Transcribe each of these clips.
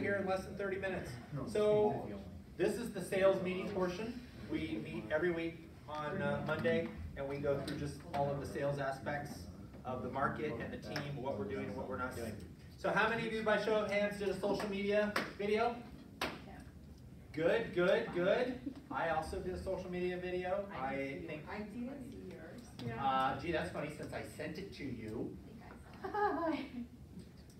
of here in less than 30 minutes. So this is the sales meeting portion. We meet every week on Monday, and we go through just all of the sales aspects of the market and the team, what we're doing and what we're not doing. So how many of you, by show of hands, did a social media video? Good, good, good. I also did a social media video. I think. I didn't see yours. Gee, that's funny since I sent it to you.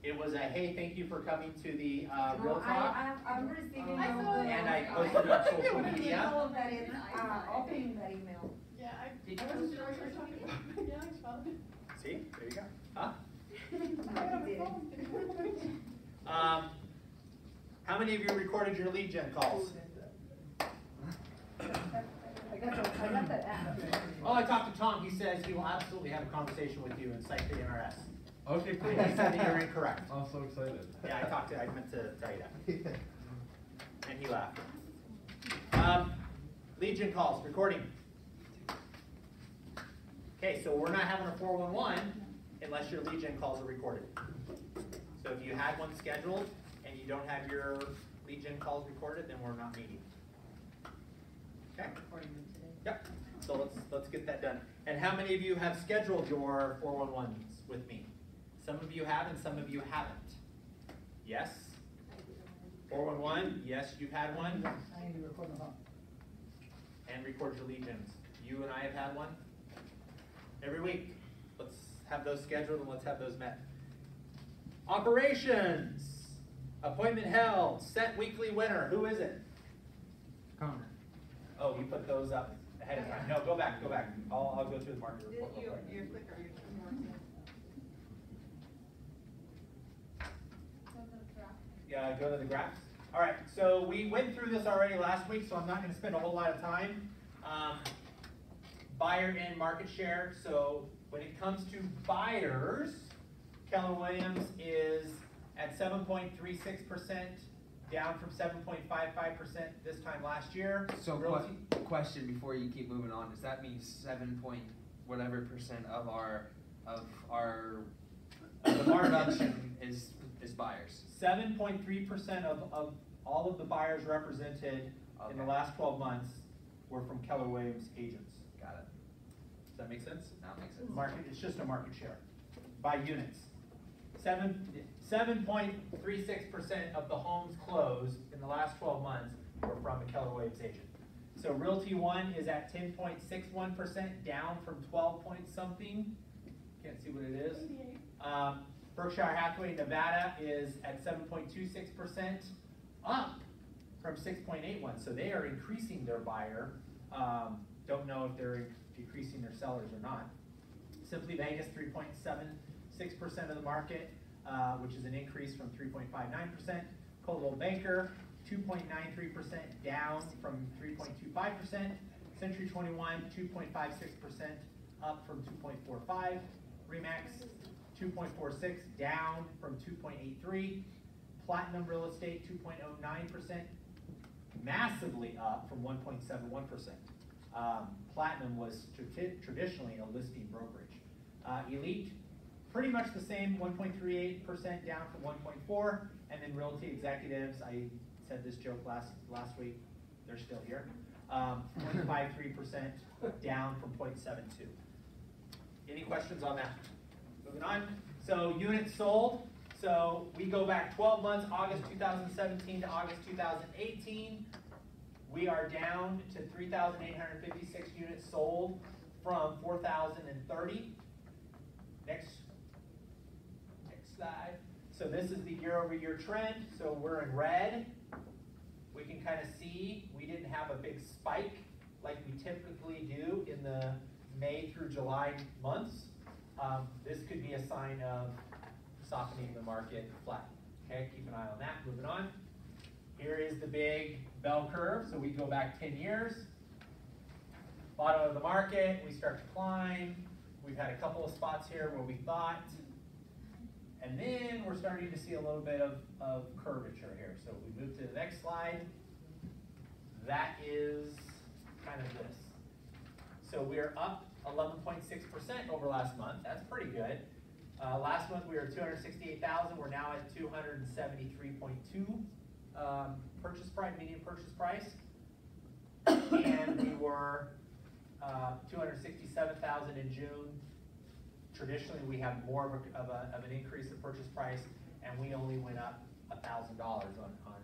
It was a hey, thank you for coming to the Real Talk. I'm receiving and I posted it on social media. That is opening that email. Yeah, Did I you was sure you were talking about. Yeah, I found it. See, there you go. Huh? I did. How many of you recorded your lead gen calls? I got that app. Oh, I talked to Tom. He says he will absolutely have a conversation with you and cite the NRS. Okay, cool. He said that you're incorrect. I'm so excited. Yeah, I meant to tell you that. And he laughed. Lead gen calls, recording. Okay, so we're not having a 411 unless your lead gen calls are recorded. So if you had one scheduled and you don't have your lead gen calls recorded, then we're not meeting. Okay? Yep. So let's get that done. And how many of you have scheduled your 411s with me? Some of you have and some of you haven't. Yes? 411, yes, you've had one. I need to record the phone. And record your lead gens. You and I have had one every week. Let's have those scheduled and let's have those met. Operations. Appointment held. Set weekly winner. Who is it? Connor. Oh, you put those up ahead of time. No, go back. I'll go through the market report. real quick. Your clicker, your Yeah, go to the graphs. All right, so we went through this already last week, so I'm not going to spend a whole lot of time. Buyer and market share. So when it comes to buyers, Keller Williams is at 7.36%, down from 7.55% this time last year. So question before you keep moving on, does that mean 7.whatever% of the production is buyers? 7.3% of all of the buyers represented in the last 12 months were from Keller Williams agents. Got it. Does that make sense? That makes sense. Market, it's just a market share by units. 7.36% of the homes closed in the last 12 months were from a Keller Williams agent. So Realty One is at 10.61%, down from 12 point something. Can't see what it is. Berkshire Hathaway Nevada is at 7.26%, up from 6.81. So they are increasing their buyer. Don't know if they're decreasing their sellers or not. Simply Vegas, 3.76% of the market, which is an increase from 3.59%. Coldwell Banker, 2.93%, down from 3.25%. Century 21, 2.56%, up from 2.45. Remax, 2.46, down from 2.83. Platinum Real Estate, 2.09%, massively up from 1.71%. Platinum was traditionally a listing brokerage. Elite, pretty much the same, 1.38%, down from 1.4. And then Realty Executives, I said this joke last week, they're still here. 0.53%, down from 0.72. Any questions on that? Moving on. So units sold. So we go back 12 months, August 2017 to August 2018. We are down to 3,856 units sold from 4,030. Next slide. So this is the year-over-year trend. So we're in red. We can kind of see we didn't have a big spike like we typically do in the May through July months. This could be a sign of softening the market flat. Okay, keep an eye on that. Moving on. Here is the big bell curve. So we go back 10 years. Bottom of the market, we start to climb. We've had a couple of spots here where we thought. And then we're starting to see a little bit of curvature here. So we move to the next slide. That is kind of this. So we're up 11.6% over last month. That's pretty good. Last month we were 268,000, we're now at 273.2, purchase price, median purchase price. And we were, 267,000 in June. Traditionally, we have more of an increase in purchase price, and we only went up $1,000 on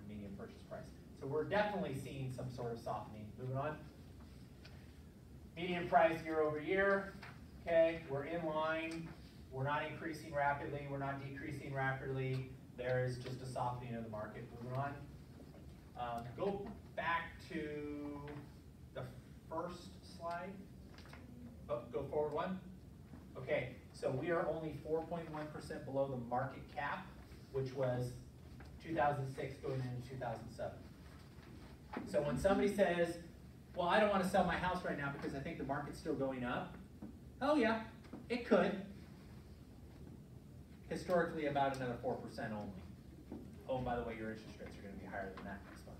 median purchase price. So we're definitely seeing some sort of softening. Moving on. Median price year over year, okay, we're in line. We're not increasing rapidly, we're not decreasing rapidly. There is just a softening of the market. Moving on. Go back to the first slide. Oh, go forward one. Okay, so we are only 4.1% below the market cap, which was 2006 going into 2007. So when somebody says, well, I don't want to sell my house right now because I think the market's still going up. Oh yeah, it could. Historically, about another 4% only. Oh, and by the way, your interest rates are going to be higher than that next month.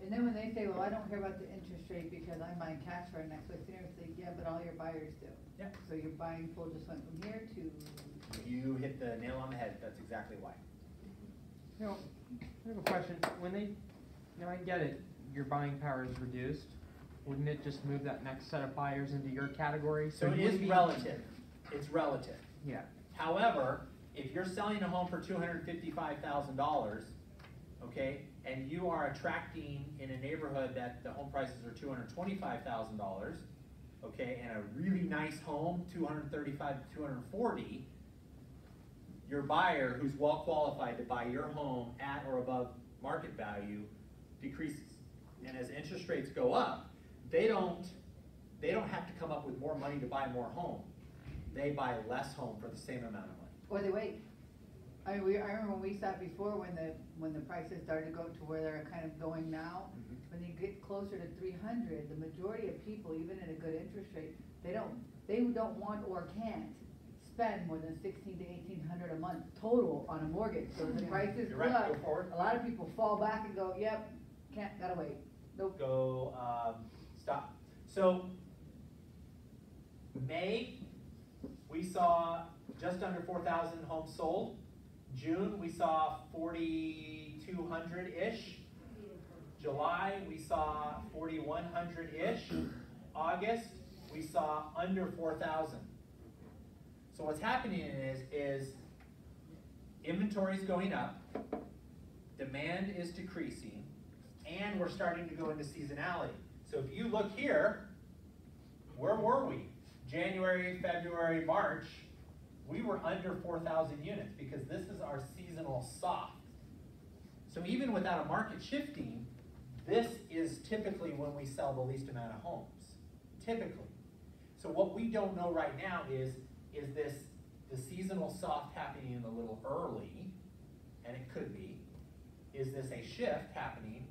And then when they say, well, I don't care about the interest rate because I'm buying cash right next week, they're gonna say, yeah, but all your buyers do. Yeah. So your buying pool just went from here to, You hit the nail on the head. That's exactly why. You know, I have a question. When they, you know, I get it, your buying power is reduced. Wouldn't it just move that next set of buyers into your category? So it you is wouldn't be- relative. It's relative. Yeah. However, if you're selling a home for $255,000, okay, and you are attracting in a neighborhood that the home prices are $225,000, okay, and a really nice home, 235 to 240, your buyer who's well qualified to buy your home at or above market value decreases. And as interest rates go up, they don't have to come up with more money to buy more home. They buy less home for the same amount of money. or they wait. I remember when we sat before, when the prices started to go to where they're kind of going now, when you get closer to 300, the majority of people, even at a good interest rate, they don't want or can't spend more than 1,600 to 1,800 a month total on a mortgage. So the prices You're go right, up, go forward. a lot of people fall back and go, yep, gotta wait. Nope. Go, stop. So, May, we saw just under 4,000 homes sold. June, we saw 4,200-ish. July, we saw 4,100-ish. August, we saw under 4,000. So what's happening is inventory's going up, demand is decreasing, and we're starting to go into seasonality. So if you look here, where were we? January, February, March, we were under 4,000 units because this is our seasonal soft. So even without a market shifting, this is typically when we sell the least amount of homes, typically. So what we don't know right now is this the seasonal soft happening a little early, and it could be. Is this a shift happening?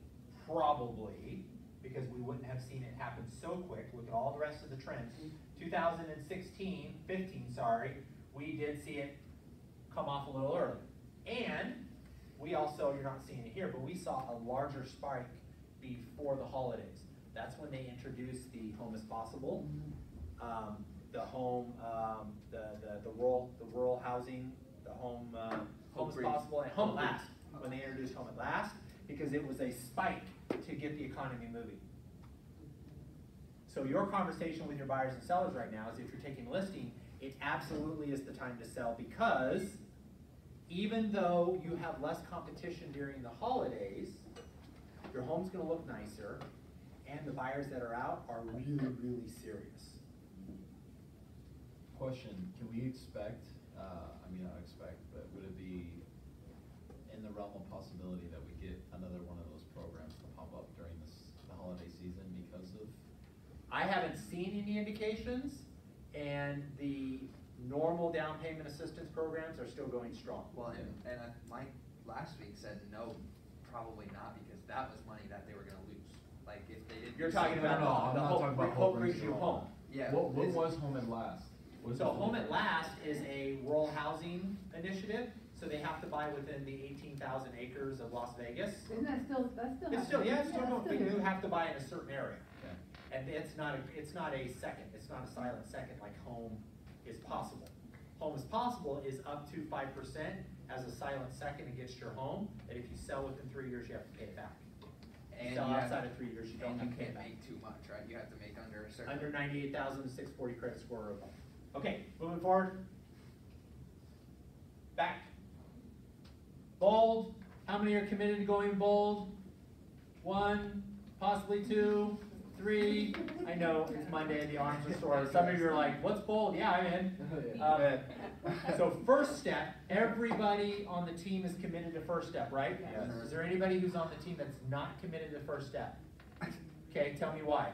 Probably, because we wouldn't have seen it happen so quick. Look at all the rest of the trends. 15, sorry, we did see it come off a little early. And we also, you're not seeing it here, but we saw a larger spike before the holidays. That's when they introduced the Home is Possible, the home, the rural housing, the home is Possible, and Home at Last. When they introduced Home at Last, because it was a spike to get the economy moving. So your conversation with your buyers and sellers right now is if you're taking a listing, it absolutely is the time to sell, because even though you have less competition during the holidays, your home's gonna look nicer, and the buyers that are out are really, really serious. Question, can we expect, I mean, not expect, but would it be in the realm of possibility that we get another one of those programs to pop up during the holiday season because of? I haven't seen any indications, and the normal down payment assistance programs are still going strong. Well, and Mike last week said no, probably not, because that was money that they were gonna lose. Like if they didn't. You're talking about No, I'm the not talking about Hope Hope Brings You Brings You Home. Yeah. What it's- was Home at Last? What is So the Home at Last is a rural housing initiative, so they have to buy within the 18,000 acres of Las Vegas. Isn't that still, that's still? It's still, yeah, it's still, that's going, but you here. have to buy in a certain area. Okay. And it's not a second, it's not a silent second like Home is Possible. Home is Possible is up to 5% as a silent second against your home, that if you sell within 3 years, you have to pay it back. And Sell you have- outside of 3 years, you don't And have you to pay it can't back. make too much, right? You have to make under a certain. Under 98,000, 640 credit score or above. Okay, moving forward. Back. Bold. How many are committed to going bold? 1, possibly 2, 3. I know it's Monday, the arms are sore. Some of you are like, what's bold? Yeah, I'm in. So first step, everybody on the team is committed to first step, right? Yes. Is there anybody who's on the team that's not committed to first step? Okay, tell me why.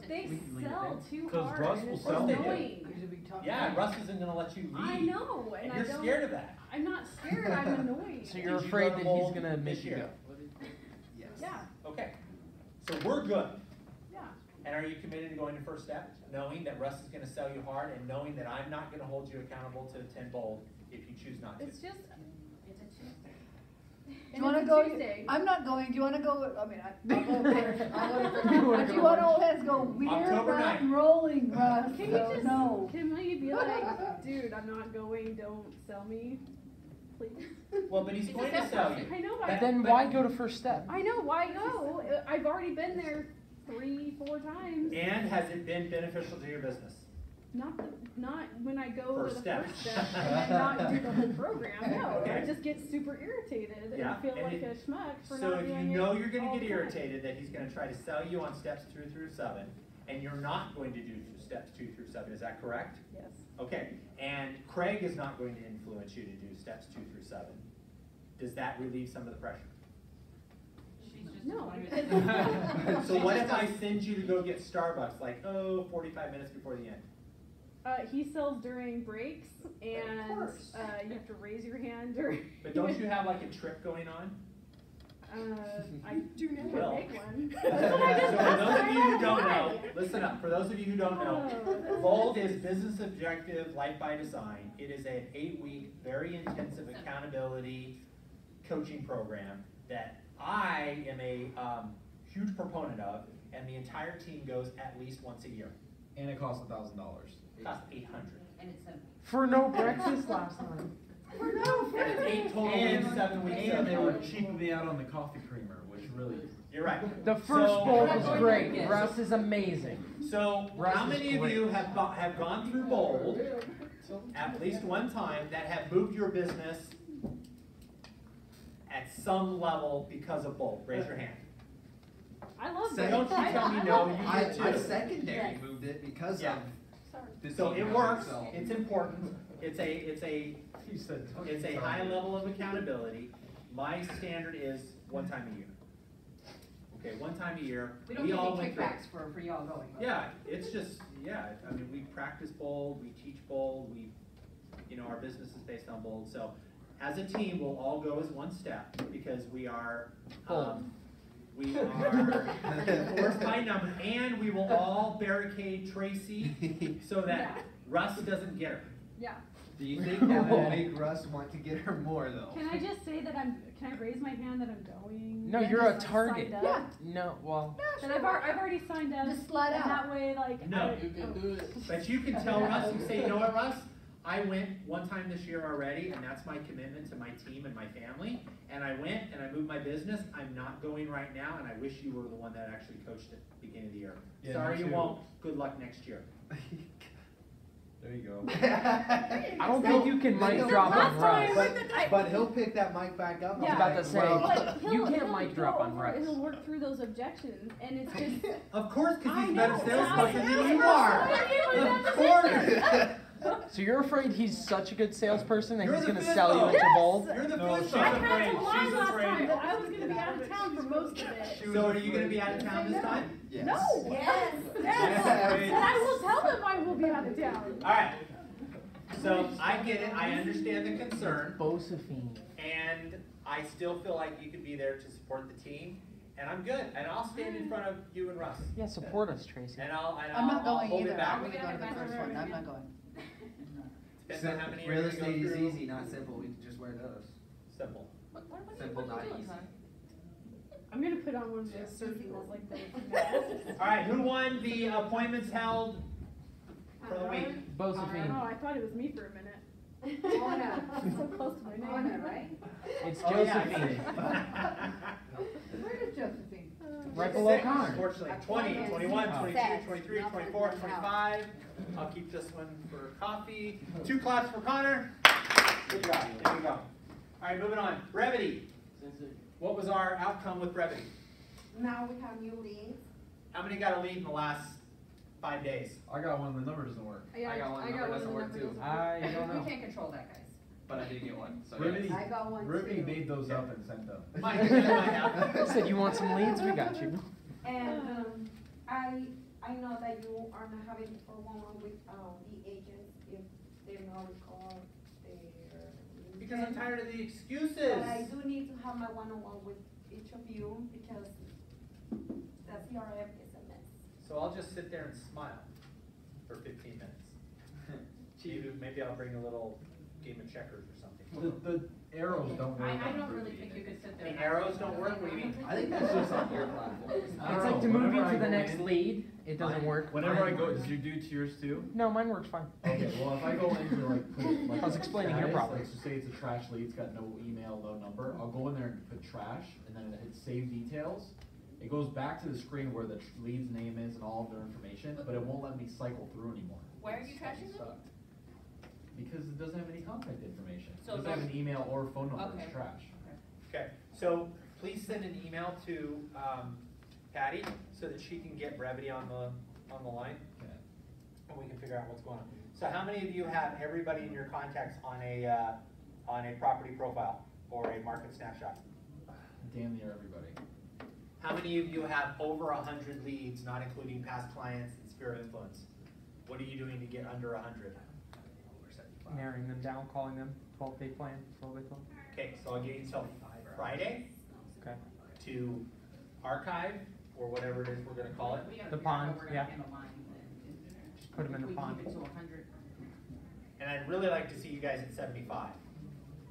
They We can leave it sell there. too 'Cause hard, Russ and will it's sell it. annoying. You should be talking. Yeah, Russ isn't gonna let you leave. I know, and I You're don't. scared of that. I'm not scared, I'm annoyed. So you're Did you afraid go that bold he's gonna this make you year? go? Yes. Yeah, Okay, so we're good. yeah. And are you committed to going to first step, knowing that Russ is gonna sell you hard and knowing that I'm not gonna hold you accountable to attend bold if you choose not to? It's just. Do you wanna go? I'm not going, do you wanna go, I mean, I'll go first, I'll go first. But you want old heads go, we're October rock 9th. and rolling, Russ, Can you so just, no. can we be like, dude, I'm not going, don't sell me, please? Well, but he's It's going a to sell you. I know, But but then but- why go to first step? I know, why go? I've already been there 3-4 times. And has it been beneficial to your business? Not when I go First to the step. first step and then not do the whole program, no, Okay. I just get super irritated and Yeah, I feel and like it- a schmuck for So not if you doing it know you're gonna all get the time. irritated that he's gonna try to sell you on steps 2 through 7, and you're not going to do steps 2 through 7, is that correct? Yes. Okay, and Craig is not going to influence you to do steps 2 through 7. Does that relieve some of the pressure? No. So what if I send you to go get Starbucks, like, 45 minutes before the end? He sells during breaks and, course. you have to raise your hand during. But don't you have like a trip going on? I do never Well. make one. So That's what I for did last those of time you I who don't know, tried. listen up, for those of you who don't know, Oh. BOLD is Business Objective Life by Design. It is an 8-week, very intensive accountability coaching program that I am a huge proponent of, and the entire team goes at least once a year. And it costs $1,000. It costs $800. And it's a. For no breakfast last time. And it's 8 total weeks, 7 weeks. And they were of- cheaping me out on the coffee creamer, which really. You're right. The first So- bowl was great. Russ is amazing. So, Russ how is many of great. you have gone through BOLD at least one time that have moved your business at some level because of BOLD? Raise your hand. I love So breaks. don't you tell me no, you I did too. secondary Yes. moved it because Yeah. of the So team it member, works, so. it's important, it's a You said. high level of accountability. My standard is one time a year. Okay, one time a year. We don't get all any went through it. kickbacks for y'all going. Yeah, it's just, yeah, I mean, we practice BOLD, we teach BOLD, our business is based on BOLD, so as a team, we'll all go as one step, because we are, we are enforced by number, and we will all barricade Tracy so that Yeah. Russ doesn't get her. Yeah. Do you think that will make Russ want to get her more though? Can I just say that can I raise my hand that I'm going? No, That you're a is, like, target. signed up? Yeah. No, well, That I've already signed up. Just slide and out. that way, like. No. I- You can do it. But you can tell Russ, you say, you know what, Russ? I went one time this year already, and that's my commitment to my team and my family. And I went and I moved my business. I'm not going right now, and I wish you were the one that actually coached at the beginning of the year. Yeah, Sorry me you too. won't. Good luck next year. There you go. I don't think you can mic drop on Last Russ. time- But he'll pick that mic back up. I was about to say, But you he'll can't mic go drop on over- Russ. He'll work through those objections, and it's just. Of course, because I he's a better know, salesperson I than you know. are. I Of course. So you're afraid he's such a good salesperson that You're he's the gonna FISBO. sell you into Yes! bold? You're the No, FISBO. she's I afraid. had to lie She's last afraid. time that I was gonna be out of town for most of it. So are you going to be out of town this time? Yes. No! Yes. Yes! And I will tell him I will be out of town. All right. So I get it. I understand the concern. Bosephine. And I still feel like you could be there to support the team, and I'm good, and I'll stand in front of you and Russ, Yeah, support us, Tracy. and I'll I'm not I'll going hold it either, back. I'm gonna go to the first one, I'm not going. Depends on how many Real you're gonna estate go is through. easy, not simple. We can just wear those. Simple. Simple, not easy. I'm gonna put on one of those surgicals like that. All right, who won the appointments held for the week? Oh, Josephine. I thought it was me for a minute. Mona. So close to my name. Mona, right? It's Oh, yeah, Josephine. Where is Josephine? Right below Six, Connor. Unfortunately, 20, Appointments 21, Oh. 22, set. 23, Nothing 24, to 25. I'll keep this one for coffee. 2 claps for Connor. Good job. There you go. All right, moving on. Brevity. What was our outcome with brevity? Now we have new leads. How many got a lead in the last 5 days? I got one, the number doesn't work. I got one, number doesn't work too. I don't know. We can't control that, guys. But I did get one, so Brevity, I got one Brevity too. made those up and sent them. Mike, you might have. Said you want some leads, we got you. And I know that you are not having for one with the agents if they're not recall their. Because I'm tired of the excuses. But I do need to have my one-on-one with each of you because the CRM is a mess. So I'll just sit there and smile for 15 minutes. Maybe I'll bring a little game of checkers or something. The arrows don't work. I on don't really Brevity. think you could sit there. The arrows don't work? What do you mean? I think that's just on your platform. I don't It's like know, to move whenever you I to the go next in- lead, it doesn't work. Whenever I go, does you do to yours too? No, mine works fine. Okay, well, if I go into like, put, like. I was explaining your status, problem. Like, so say it's a trash lead, it's got no email, no number, I'll go in there and put trash, and then it hits save details. It goes back to the screen where the lead's name is and all of their information, but it won't let me cycle through anymore. Why are you It's trashing them? stuck. Because it doesn't have any contact information. It So doesn't have those- an email or phone number, Okay. it's trash. Okay, so please send an email to Patty so that she can get brevity on the line Okay. and we can figure out what's going on. So how many of you have everybody in your contacts on a property profile or a market snapshot? Damn near everybody. How many of you have over 100 leads, not including past clients and sphere of influence? What are you doing to get under 100? Over 75. Narrowing them down, calling them 12-day plan, 12-day plan. Okay, so I'll give you until Friday Okay. to archive, or whatever it is we're gonna call it. The pond, yeah. Just put them in the pond. And I'd really like to see you guys at 75.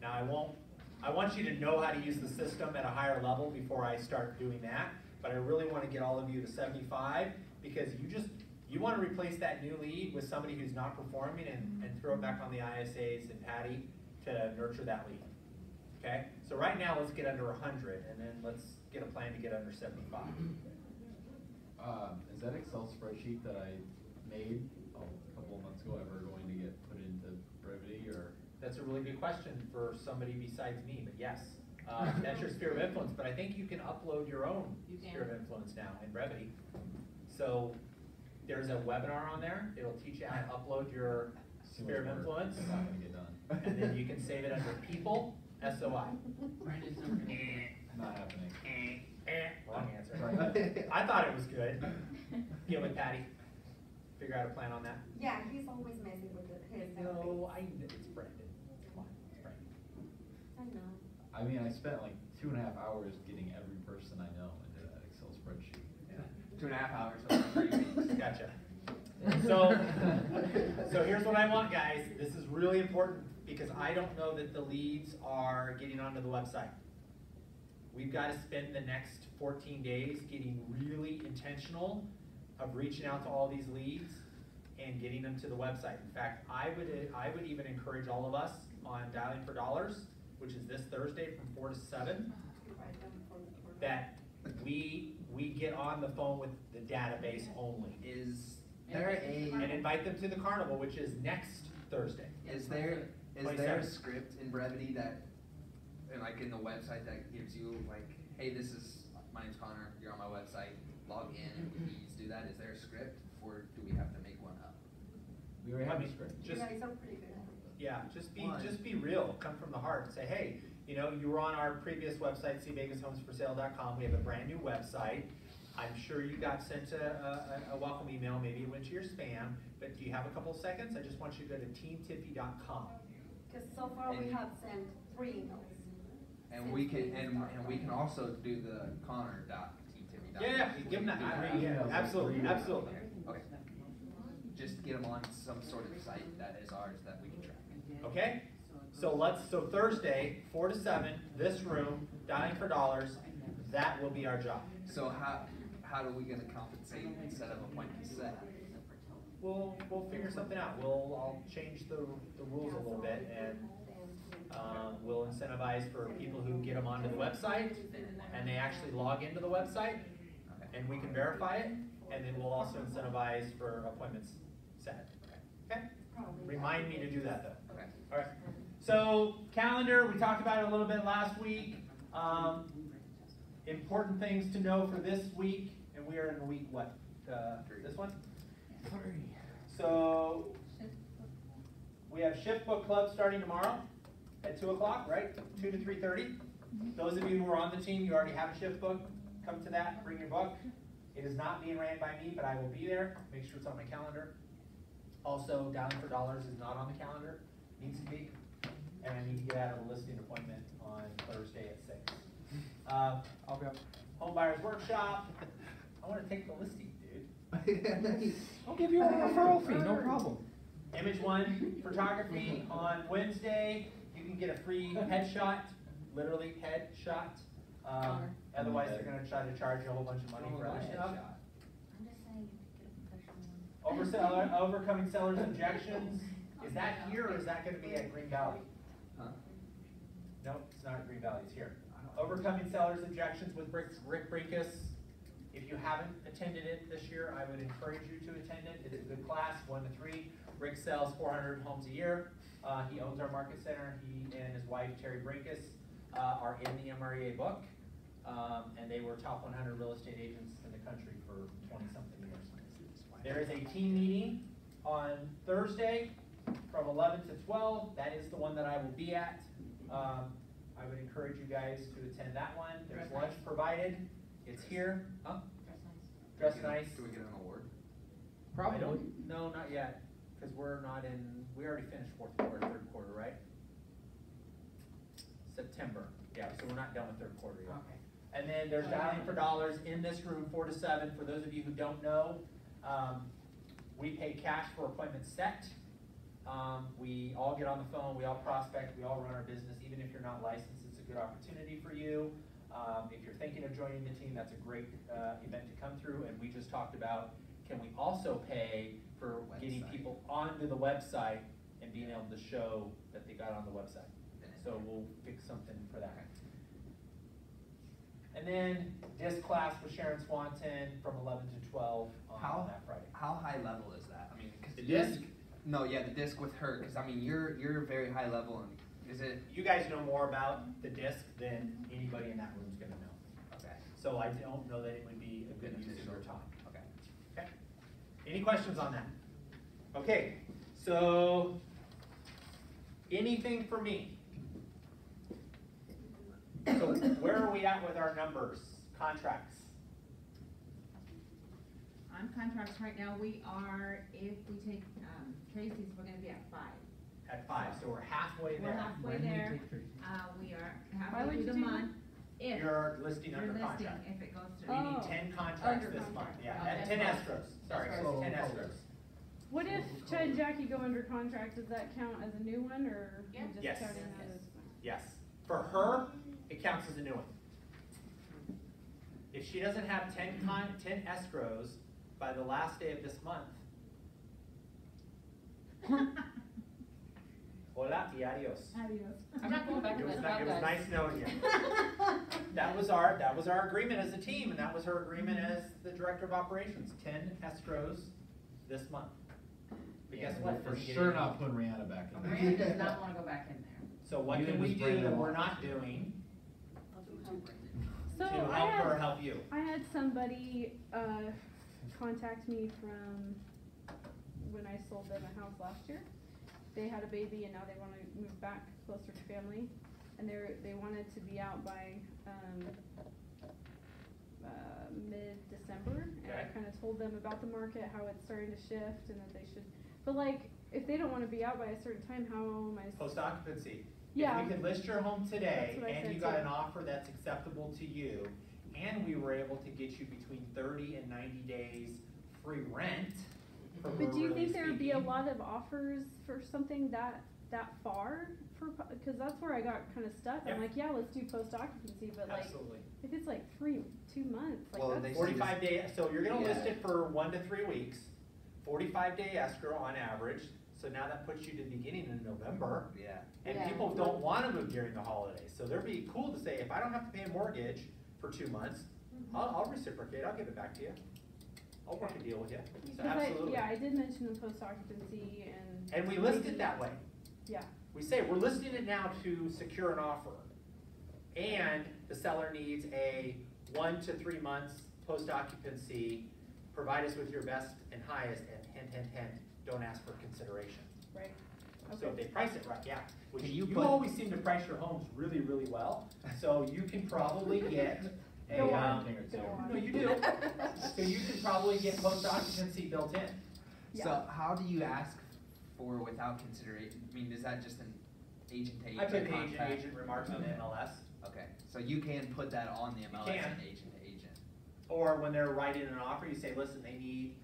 Now I want you to know how to use the system at a higher level before I start doing that, but I really wanna get all of you to 75, because you wanna replace that new lead with somebody who's not performing and throw it back on the ISAs and Patty to nurture that lead. Okay, so right now let's get under 100, and then let's get a plan to get under 75. Is that Excel spreadsheet that I made a couple of months ago ever going to get put into Brevity, or? That's a really good question for somebody besides me, but yes. That's your sphere of influence, but I think you can upload your own sphere of influence now in Brevity. So there's a webinar on there. It'll teach you how to upload your sphere of influence, It's not gonna get done. and then you can save it under people, SOI. Not happening. Wrong answer. Right. I thought it was good. Get with Patty. Figure out a plan on that. Yeah, he's always messing with his. No, it's Brandon. Come on, it's Brandon. I know. I mean, I spent like 2.5 hours getting every person I know into that Excel spreadsheet. 2.5 hours over 3 weeks. Gotcha. So here's what I want, guys. This is really important because I don't know that the leads are getting onto the website. We've got to spend the next 14 days getting really intentional of reaching out to all these leads and getting them to the website. In fact, I would even encourage all of us on Dialing for Dollars, which is this Thursday from 4 to 7, that we get on the phone with the database only. Is there And a, invite them to the carnival, which is next Thursday. is there a 27th. script in Brevity that, and like in the website that gives you like, hey, this is, my name's Connor, you're on my website, log in and please do that? Is there a script, or do we have to make one up? We already have I a mean, script. You Just, guys are pretty good. yeah, just One. be real, come from the heart, say, hey, you know, you were on our previous website, cvegashomesforsale.com, we have a brand new website. I'm sure you got sent a welcome email, maybe it went to your spam, but do you have a couple of seconds? I just want you to go to teamtippy.com. Because so far we have sent 3 emails. And we can, and we can also do the Connor.ttippy. Yeah, give them that, emails, absolutely, like 3 absolutely. Okay. Just get them on some sort of site that is ours that we can track. Okay? So Thursday, 4 to 7, this room, Dialing for Dollars, That will be our job. So how are we gonna compensate instead of appointment set? We'll figure something out. I'll change the rules a little bit, and we'll incentivize for people who get them onto the website, and they actually log into the website, and we can verify it, and then we'll also incentivize for appointments set. Okay? Remind me to do that though. Okay. All right. So calendar, we talked about it a little bit last week. Important things to know for this week, and we are in week what? This one? So we have Shift Book Club starting tomorrow at 2 o'clock, right? 2 to 3:30. Those of you who are on the team, you already have a Shift Book. Come to that, bring your book. It is not being ran by me, but I will be there. Make sure it's on my calendar. Also, Dialing for Dollars is not on the calendar. Needs to be. And I need to get out of a listing appointment on Thursday at 6. I'll go. Home Buyers Workshop. I want to take the listing, dude. I'll give you a referral fee, no problem. Image One Photography on Wednesday. You can get a free headshot, literally headshot. Otherwise, they're going to try to charge you a whole bunch of money for a headshot. I'm just saying you could get a professional one. Overcoming Sellers' Objections. Is that here or is that going to be at Green Valley? Huh? No, it's not at Green Valley, it's here. Overcoming Sellers' Objections with Rick Brinkus. If you haven't attended it this year, I would encourage you to attend it. It's a good class, 1 to 3. Rick sells 400 homes a year. He owns our market center. He and his wife, Terry Brinkus, are in the MREA book. And they were top 100 real estate agents in the country for 20-something years. There is a team meeting on Thursday from 11 to 12. That is the one that I will be at. I would encourage you guys to attend that one. There's lunch provided. It's here. Huh? Dress nice. Do we get an award? I don't, no, not yet, because we're not in, we already finished fourth quarter, third quarter, right? September, yeah, so we're not done with third quarter yet. Okay. And then there's Dialing for Dollars in this room, 4 to 7. For those of you who don't know, we pay cash for appointments set. We all get on the phone, we all prospect, we all run our business. Even if you're not licensed, it's a good opportunity for you. If you're thinking of joining the team, that's a great event to come through. And we just talked about, can we also pay for getting people onto the website and being able to show that they got on the website. So we'll fix something for that. And then disc class with Sharon Swanton from 11 to 12 on that Friday. How high level is that? I mean, cause The disc? No, yeah, the disc with her, because I mean, you're very high level, and is it? You guys know more about the disc than anybody in that room is going to know. Okay. So I don't know that it would be a good use of your time. Okay. Okay. Any questions on that? Okay. So anything for me? So where are we at with our numbers, contracts? On contracts right now, we are, if we take Tracy's, we're gonna be at 5. At 5, so we're halfway We're there. halfway there. We are Why halfway would through you the do month. If You're listing you're under listing, contract. if it goes to. We need Oh. 10 contracts Under this month. contract. Yeah, Oh, at that's 10 fine. escrows. Sorry, That's so fine. 10 escrows. What if Chad and Jackie go under contract? Does that count as a new one, or Yeah. we just Yes. counting that as? Yes. For her, it counts as a new one. If she doesn't have 10 escrows by the last day of this month, hola y adios. Adios. I'm not going back to It was, this it was podcast. nice knowing you. That was our agreement as a team, and that was her agreement as the director of operations. 10 escrows this month. But guess what? For Doesn't get sure any- not putting Rihanna back in there. Miranda does not wanna go back in there. So what You can can we just do bring that them we're on. not doing So to I help her had, help you? I had somebody contact me from when I sold them a house last year. They had a baby and now they want to move back closer to family, and they wanted to be out by mid-December. And I Okay. kind of told them about the market, how it's starting to shift, and that they should. But like, if they don't want to be out by a certain time, how am I? Post occupancy. Yeah. If we could list your home today That's what I and said you got too. an offer that's acceptable to you, and we were able to get you between 30 and 90 days free rent. But do you rurally think there would be a speaking, lot of offers for something that far cause that's where I got kinda stuck, Yep. I'm like, yeah, let's do post occupancy, but like, Absolutely. if it's like 2 months, like Well, that's. they- 45 day, so you're gonna list Yeah. it for 1 to 3 weeks, 45-day escrow on average, so now that puts you to the beginning of November. Yeah. And Yeah. people don't wanna move during the holidays, so they'd be cool to say, if I don't have to pay a mortgage for 2 months, I'll reciprocate, I'll give it back to you. I'll work a deal with you, so Because absolutely. yeah, I did mention the post occupancy and. And we list it that way. Yeah, We say, we're listing it now to secure an offer. And the seller needs a 1 to 3 months post occupancy, provide us with your best and highest, and hint, don't ask for consideration. right, So if they price it right, yeah. Which Can you you put- always seem to price your homes really, really well, so you can probably get a, Go on. Thing or two. Go on. no, you do. So you can probably get post occupancy built in. So Yeah. how do you ask for without consideration? I mean, is that just an agent to agent I put the contract? agent remarks on the MLS, Okay, so you can put that on the MLS can. and agent to agent. or when they're writing an offer, you say, listen, they need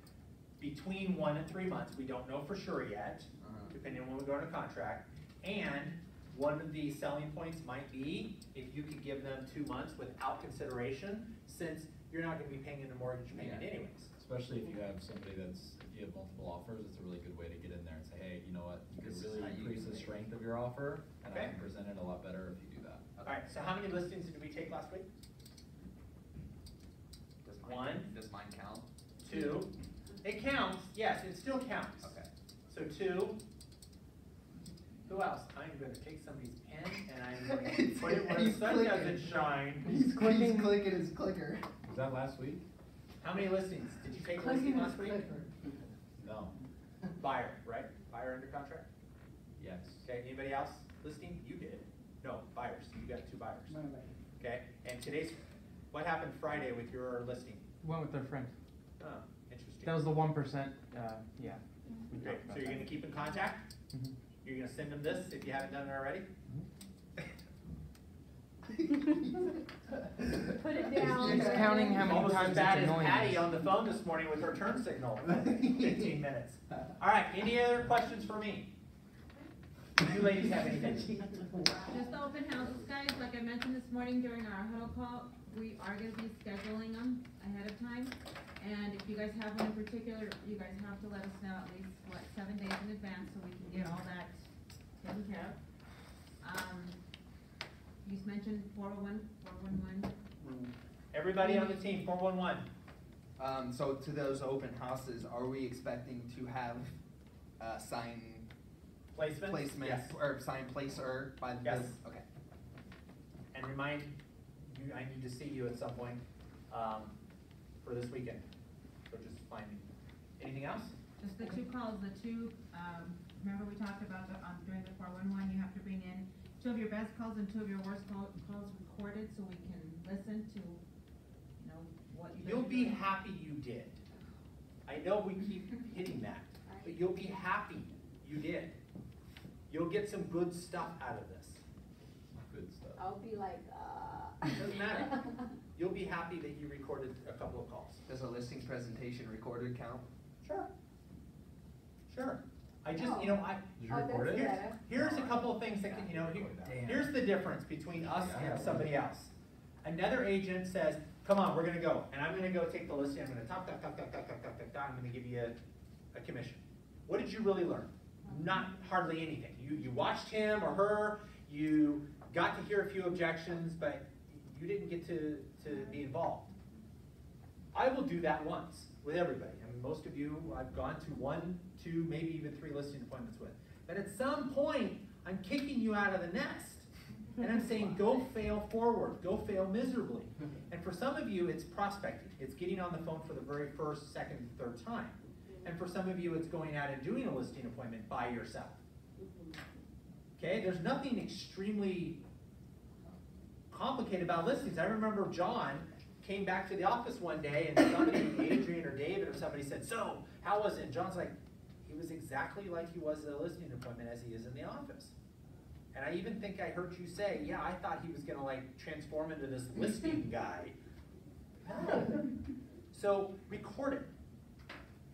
between 1 and 3 months, we don't know for sure yet, depending on when we go into contract. And one of the selling points might be if you could give them 2 months without consideration, since you're not gonna be paying a mortgage payment Yeah. anyways. Especially if you have somebody if you have multiple offers, it's a really good way to get in there and say, hey, you know what, you could This is really how you increase can the make it. strength of your offer, and I Okay. can present it a lot better if you do that. Alright, so how many listings did we take last week? Does One. Does mine count? 2. It counts, yes, it still counts. Okay. So 2. Who else? I'm gonna take somebody's pen and I'm going to put it where the He's sun clicking. doesn't shine. He's clicking his clicker. Was that last week? How many listings? Did you take a listing last week? No, Buyer, right? Buyer under contract? yes. Okay, anybody else listing? You did. No, buyers. You got 2 buyers. Okay, and today's, what happened Friday with your listing? Went with their friend. Oh, interesting. That was the 1%, yeah. we Great, talked about so you're that. gonna keep in contact? Mhm. You're gonna send them this if you haven't done it already? Put it down. He's counting how many Almost times as it's bad as annoying Patty us. on the phone this morning with her turn signal, 15 minutes. All right, any other questions for me? Do you ladies have anything? Just the open houses, guys, like I mentioned this morning during our huddle call, we are gonna be scheduling them ahead of time. And if you guys have one in particular, you guys have to let us know at least, 7 days in advance so we can get all that taken care of. You just mentioned 411. Everybody on the team, 411. So to those open houses, are we expecting to have, sign Placement? placement, Yes. or sign placer by the? Yes. Okay. And remind you, I need to see you at some point, for this weekend. So just find me. Anything else? Just the 2 calls, remember we talked about during the 411, you have to bring in 2 of your best calls and 2 of your worst calls recorded so we can listen to, what you guys You'll are be doing. happy you did. I know we keep hitting that, but you'll be happy you did. You'll get some good stuff out of this. Good stuff. I'll be like, It doesn't matter. You'll be happy that you recorded a couple of calls. Does a listing presentation recorded count? Sure. Sure. I just, Oh. Did you record it? Here's a couple of things that can, here's the difference between us and somebody else. Another agent says, come on, we're gonna go, and I'm gonna go take the listing, I'm gonna talk, I'm gonna give you a commission. What did you really learn? Not hardly anything. You watched him or her, you got to hear a few objections, but you didn't get to be involved. I will do that once with everybody. I mean, most of you, I've gone to 1, 2, maybe even 3 listing appointments with. But at some point, I'm kicking you out of the nest. And I'm saying, go fail forward, go fail miserably. And for some of you, it's prospecting. It's getting on the phone for the very first, second, third time. And for some of you, it's going out and doing a listing appointment by yourself. Okay, there's nothing extremely complicated about listings. I remember John came back to the office one day and somebody, Adrian or David or somebody said, so, how was it? And John's like, he was exactly like he was at a listing appointment as he is in the office. And I even think I heard you say, yeah, I thought he was gonna like transform into this listing guy. No. So record it.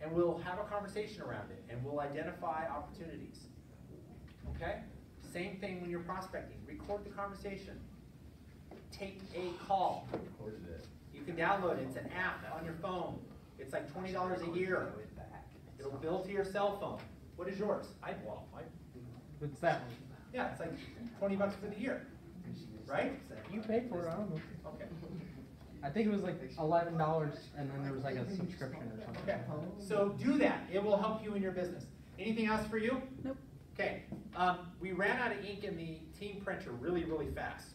And we'll have a conversation around it and we'll identify opportunities. Okay? Same thing when you're prospecting, record the conversation. Take a call. Recorded it. You can download it, it's an app on your phone. It's like $20 a year. It'll bill to your cell phone. What is yours? What's that one? Yeah, it's like $20 for the year, right? You paid for it, I don't know. Okay. I think it was like $11 and then there was like a subscription or something. Okay, so do that. It will help you in your business. Anything else for you? Nope. Okay, we ran out of ink in the team printer really, really fast.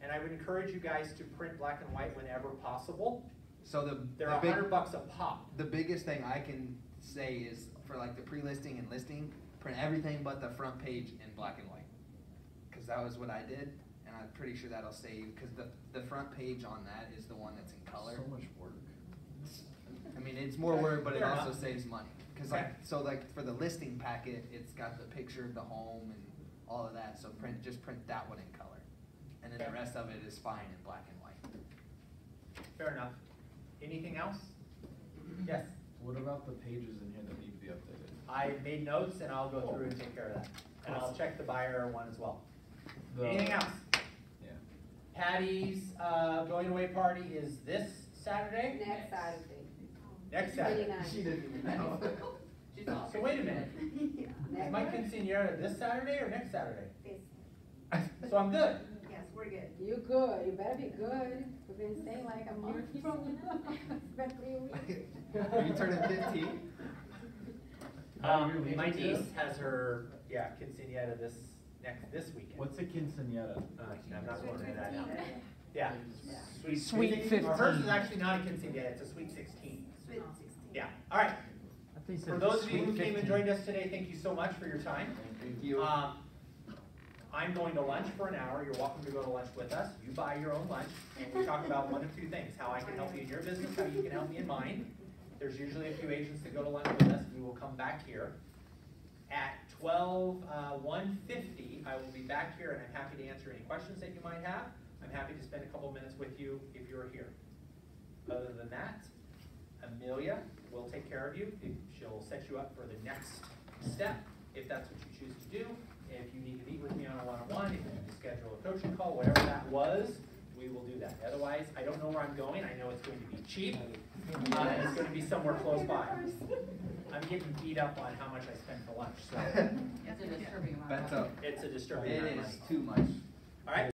And I would encourage you guys to print black and white whenever possible. So They're $100 a pop. The biggest thing I can say is for like the pre-listing and listing, print everything but the front page in black and white. Cause that was what I did, and I'm pretty sure that'll save, cause the front page on that is the one that's in color. So much work. I mean, it's more work, but it Fair also enough. saves money. Cause Okay. so like for the listing packet, it's got the picture of the home and all of that, so just print that one in color. And then Okay. the rest of it is fine in black and white. Fair enough. Anything else? Yes, What about the pages in here that need to be updated? I made notes and I'll go through and take care of that. And I'll check the buyer one as well. The- Anything else? Yeah. Patty's, going away party is this Saturday? Next Saturday. Next Saturday. 29. She didn't even know. So wait a minute, is my quinceañera this Saturday or next Saturday? So I'm good. Yes, we're good. You good, you better be good. We've been staying like a month. It's been 3 weeks. Are you turning 15? You're My leaving niece too? has her, quinceañera this weekend. What's a quinceañera? I'm not going into that now. Yeah. Sweet Or hers is 15. actually not a quinceañera, it's a sweet 16. Sweet 16. Yeah, all right. I think For those of you who came and joined us today, thank you so much for your time. Thank you. I'm going to lunch for an hour. You're welcome to go to lunch with us. You buy your own lunch, and we talk about one of two things: how I can help you in your business, how you can help me in mine. There's usually a few agents that go to lunch with us. We will come back here at 1:50. I will be back here, and I'm happy to answer any questions that you might have. I'm happy to spend a couple minutes with you if you're here. Other than that, Amelia will take care of you. She'll set you up for the next step if that's what you choose to do. If you need to meet with me on a one-on-one, if you need to schedule a coaching call, whatever that was, we will do that. Otherwise, I don't know where I'm going. I know it's going to be cheap, and it's going to be somewhere close by. I'm getting beat up on how much I spend for lunch, so It's a disturbing amount. That's up. it's a disturbing It amount of is money. too much. All right?